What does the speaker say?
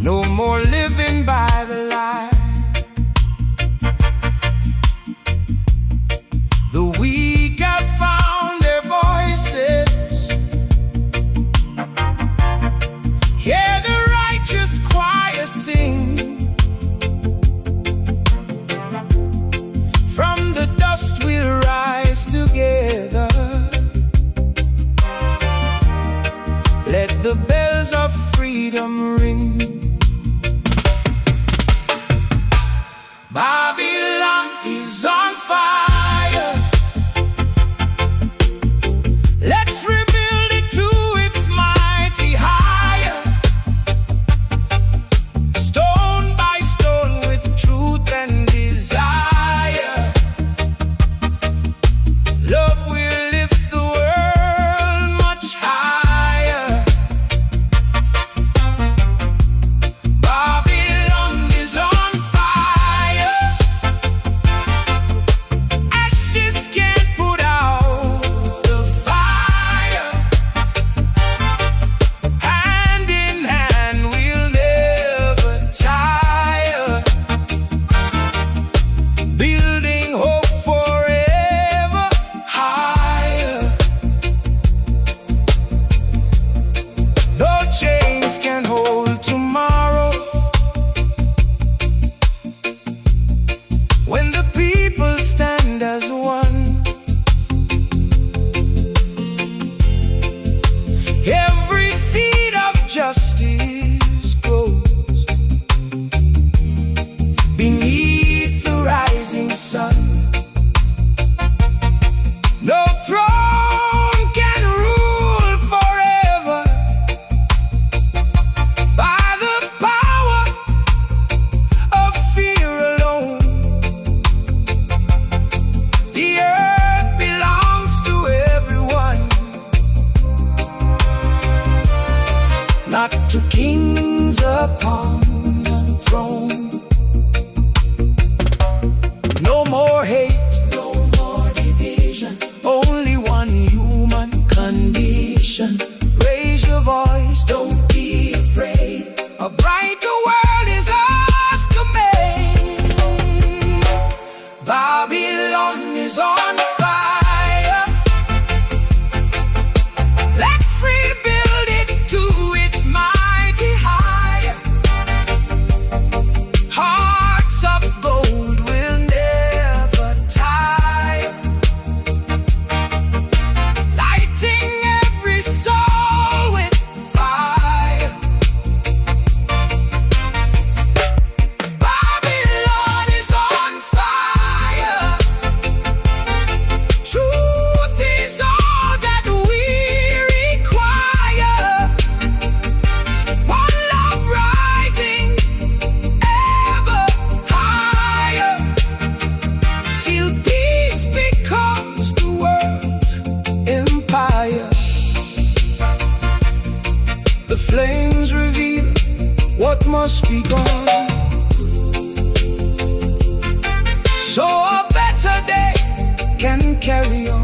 no more living by the lie. The weak have found their voices. Hear the righteous choir sing. From the dust we'll rise together. Let the bells of freedom ring. Babylon is on fire. Let's rebuild it to its mighty higher. Stone by stone with truth and desire. Love will lift the world much higher. Babylon is on fire. Ashes can't put out the fire. Hand in hand we'll never tire. Building hope forever higher. No chains can hold tomorrow. When the people stand as one, every seed of justice grows beneath the rising sun. No throne can rule forever by the power of fear alone. The earth belongs to everyone, not to kings upon a throne. No more hate, no more division, only one human condition. Raise your voice, don't be afraid. A brighter world is ours to make. Babylon is on fire. Let's rebuild it to its mighty higher. Hearts of gold will never tire. Lighting every soul with fire. Babylon is on fire. Truth is all that we require. One love rising ever higher, till peace becomes the world's empire. The flames reveal what must be gone, so a better day can carry on.